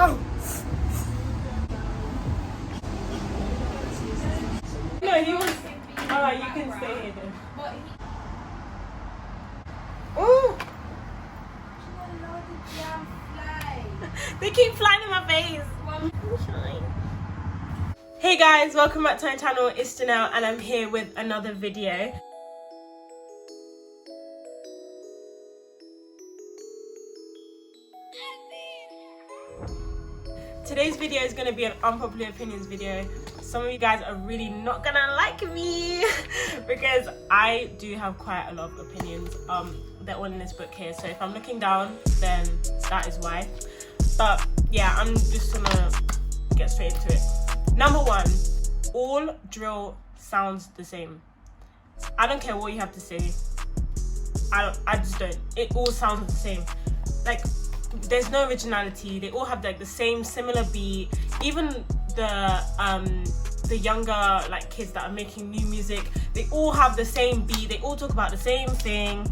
Oh. No, he was. Alright, you can stay here then. Ooh. They keep flying in my face. Hey guys, welcome back to my channel. It's Jennelle and I'm here with another video. Today's video is going to be an unpopular opinions video. Some of you guys are really not gonna like me because I do have quite a lot of opinions. They're all in this book here, so if I'm looking down, then that is why. But yeah, I'm just gonna get straight into it. Number one, all drill sounds the same. I don't care what you have to say. I just don't. It all sounds the same. Like, there's no originality. They all have like the same similar beat. Even the younger like kids that are making new music, they all have the same beat. They all talk about the same thing.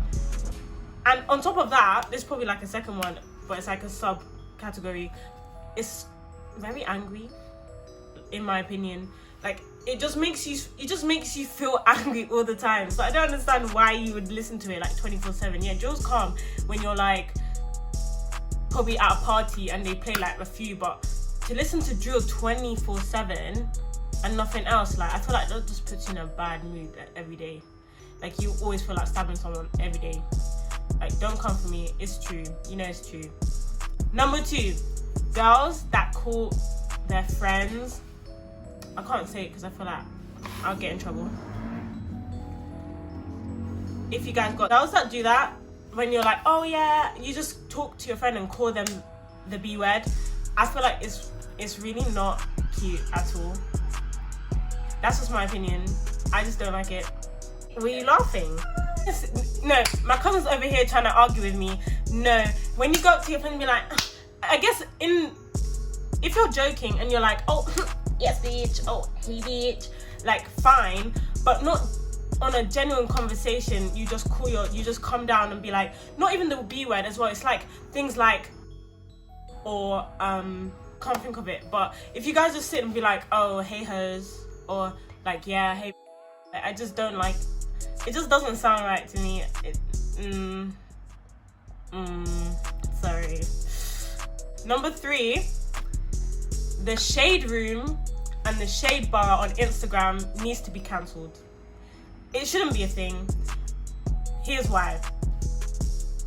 And on top of that, there's probably like a second one, but it's like a subcategory. It's very angry, in my opinion. Like, it just makes you feel angry all the time. So I don't understand why you would listen to it like 24/7. Yeah, drill's calm when you're like probably at a party and they play like a few, but to listen to drill 24/7 and nothing else, like, I feel like that just puts you in a bad mood every day. Like, you always feel like stabbing someone every day. Like, don't come for me. It's true. You know it's true. Number two, girls that call their friends, I can't say it because I feel like I'll get in trouble. If you guys got girls that do that, when you're like, oh yeah, you just talk to your friend and call them the B word, I feel like it's really not cute at all. That's just my opinion. I just don't like it. Were you laughing? No, my cousin's over here trying to argue with me. No, when you go up to your friend and be like, I guess if you're joking and you're like, oh, yes bitch, oh, hey bitch, like, fine, but not on a genuine conversation. You just come down and be like, not even the B word as well. It's like things like, or can't think of it, but if you guys just sit and be like, oh, hey hoes, or like, yeah, hey, I just don't like, it just doesn't sound right to me. Sorry. Number three, the shade room and the shade bar on Instagram needs to be cancelled. It shouldn't be a thing. Here's why.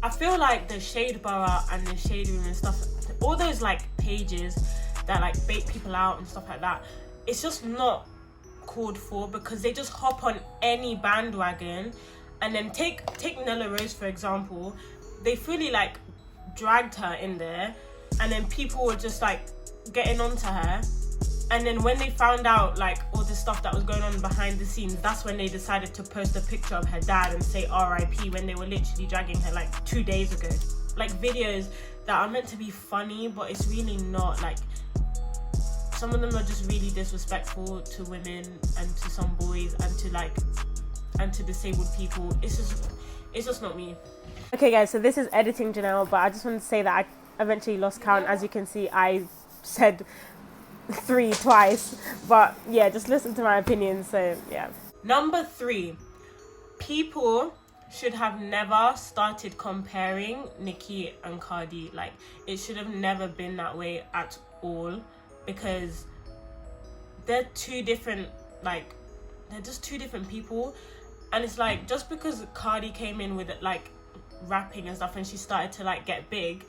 I feel like the shade bar and the shade room and stuff, all those like pages that like bait people out and stuff like that, it's just not called for, because they just hop on any bandwagon. And then take Nella Rose for example. They fully like dragged her in there, and then people were just like getting onto her. And then when they found out like all the stuff that was going on behind the scenes, that's when they decided to post a picture of her dad and say RIP, when they were literally dragging her like 2 days ago. Like, videos that are meant to be funny, but it's really not. Like, some of them are just really disrespectful to women and to some boys and to disabled people. It's just not me. Okay guys, so this is editing Jennelle, but I just want to say that I eventually lost count. As you can see, I said 3 twice, but yeah, just listen to my opinion. So yeah. Number 3, people should have never started comparing Nicki and Cardi. Like, it should have never been that way at all, because they're two different, like, they're just two different people. And it's like, just because Cardi came in with it, like rapping and stuff, and she started to like get big,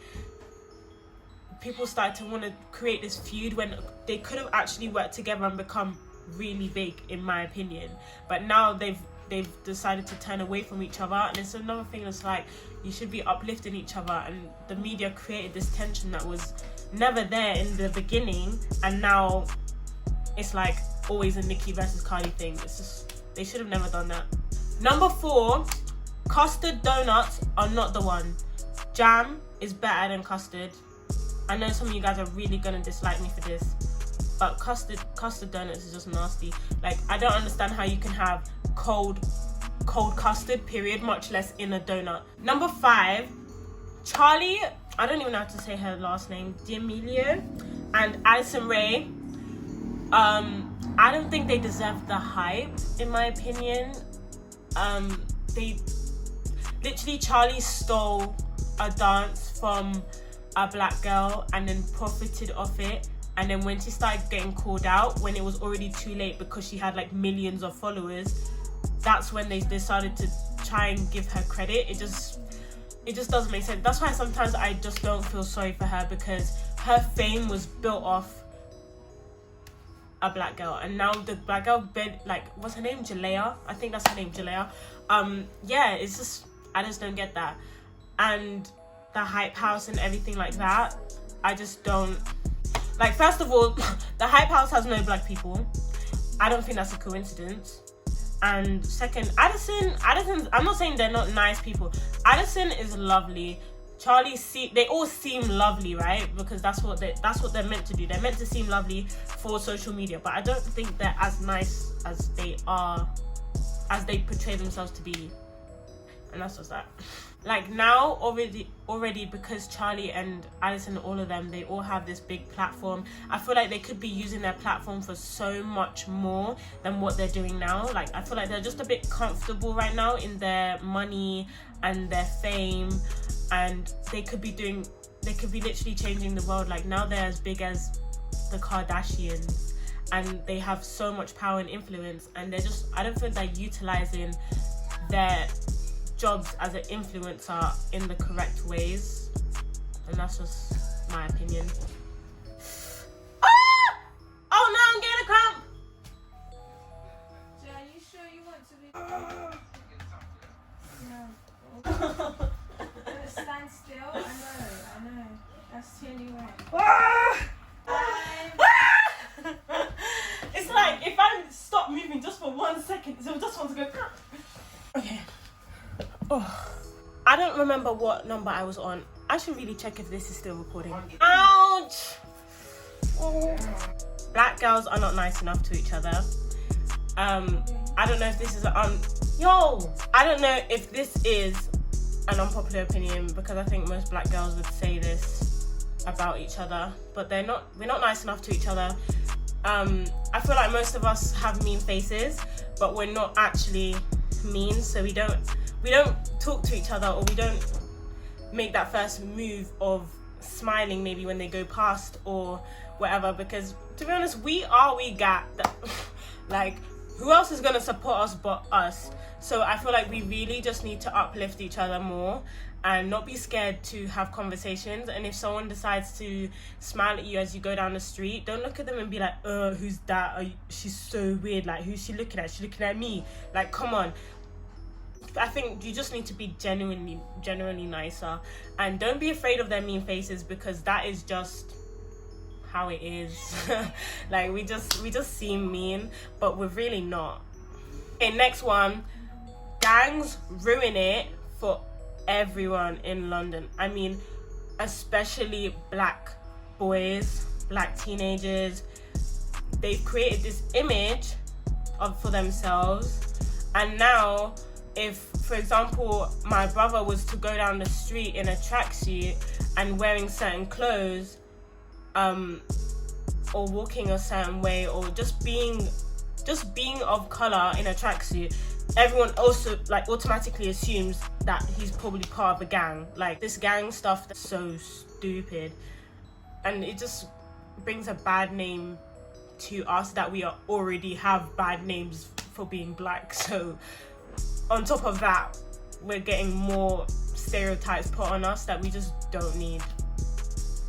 people started to want to create this feud when they could have actually worked together and become really big, in my opinion. But now they've decided to turn away from each other, and it's another thing that's like, you should be uplifting each other, and the media created this tension that was never there in the beginning, and now it's like always a Nicki versus Cardi thing. It's just, they should have never done that. Number 4, custard donuts are not the one. Jam is better than custard. I know some of you guys are really gonna dislike me for this, but custard donuts is just nasty. Like, I don't understand how you can have cold custard, period, much less in a donut. Number 5, Charlie I don't even know how to say her last name, D'Amelio, and Addison Rae. I don't think they deserve the hype, in my opinion. They literally, Charlie stole a dance from a black girl and then profited off it, and then when she started getting called out, when it was already too late because she had like millions of followers, that's when they decided to try and give her credit. It just doesn't make sense. That's why sometimes I just don't feel sorry for her, because her fame was built off a black girl, and now the black girl, like, what's her name, Jalea? I think that's her name, Jalea. Yeah, it's just, I just don't get that. And the hype house and everything like that, I just don't like. First of all, the hype house has no black people. I don't think that's a coincidence. And second, Addison, I'm not saying they're not nice people. Addison is lovely. Charlie, they all seem lovely, right? Because that's what they're meant to do. They're meant to seem lovely for social media, but I don't think they're as nice as they portray themselves to be. And that's just that. Like, now already because Charlie and Addison, all of them, they all have this big platform. I feel like they could be using their platform for so much more than what they're doing now. Like, I feel like they're just a bit comfortable right now in their money and their fame, and they could be literally changing the world. Like, now they're as big as the Kardashians, and they have so much power and influence, and I don't think they're utilizing their jobs as an influencer in the correct ways, and that's just my opinion. Oh no, I'm getting a cramp. Are you sure you want to be? No. Stand still. I know. That's the only way. It's like if I stop moving just for 1 second, so just want to go. Okay. Oh, I don't remember what number I was on. I should really check if this is still recording. Ouch! Oh. Black girls are not nice enough to each other. I don't know if this is I don't know if this is an unpopular opinion, because I think most black girls would say this about each other, but we're not nice enough to each other. I feel like most of us have mean faces, but we're not actually mean, so we don't talk to each other, or we don't make that first move of smiling maybe when they go past or whatever, because to be honest, we got that. Like, who else is gonna support us but us? So I feel like we really just need to uplift each other more and not be scared to have conversations. And if someone decides to smile at you as you go down the street, don't look at them and be like, who's that? She's so weird, like, who's she looking at? She's looking at me. Like, come on. I think you just need to be genuinely nicer, and don't be afraid of their mean faces, because that is just how it is. Like, we just seem mean, but we're really not. Okay, next one. Gangs ruin it for everyone in London. I mean, especially black boys, black teenagers. They've created this image for themselves, and now if, for example, my brother was to go down the street in a tracksuit and wearing certain clothes, or walking a certain way, or just being of color in a tracksuit, everyone also like automatically assumes that he's probably part of a gang. Like, this gang stuff, that's so stupid, and it just brings a bad name to us that we already have bad names for being black. So on top of that, we're getting more stereotypes put on us that we just don't need.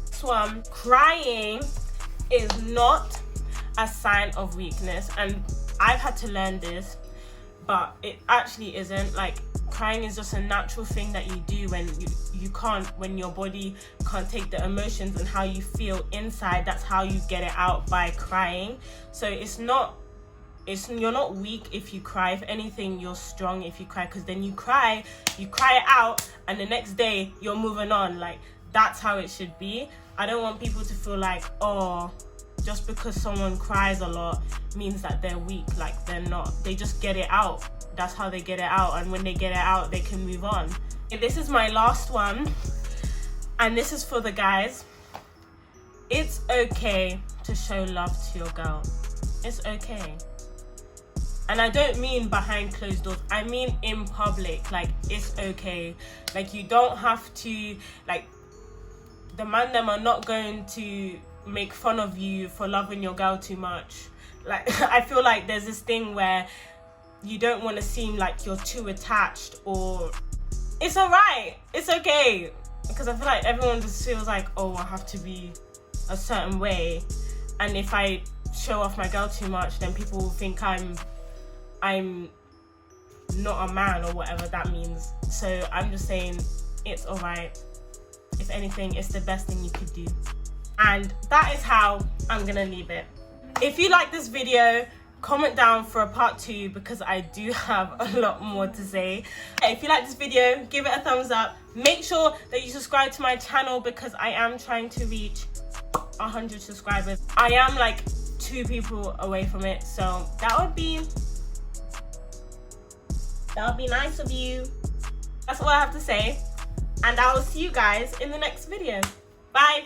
This one, crying is not a sign of weakness, and I've had to learn this, but it actually isn't. Like, crying is just a natural thing that you do when your body can't take the emotions and how you feel inside. That's how you get it out, by crying. So you're not weak if you cry. If anything, you're strong if you cry, because then you cry it out, and the next day you're moving on. Like, that's how it should be. I don't want people to feel like, just because someone cries a lot means that they're weak. Like, they're not. They just get it out. That's how they get it out, and when they get it out, they can move on. Okay, this is my last one, And this is for the guys. It's okay to show love to your girl. It's okay. And I don't mean behind closed doors. I mean in public. Like, it's okay. Like, you don't have to, like, the man them are not going to make fun of you for loving your girl too much. Like, I feel like there's this thing where you don't want to seem like you're too attached, or it's alright, it's okay. Because I feel like everyone just feels like, oh, I have to be a certain way, and if I show off my girl too much, then people will think I'm not a man, or whatever that means. So I'm just saying, it's alright. If anything, it's the best thing you could do. And that is how I'm gonna leave it. If you like this video, comment down for a part 2, because I do have a lot more to say. If you like this video, give it a thumbs up. Make sure that you subscribe to my channel, because I am trying to reach 100 subscribers. I am like 2 people away from it, so that would be nice of you. That's all I have to say, and I will see you guys in the next video. Bye.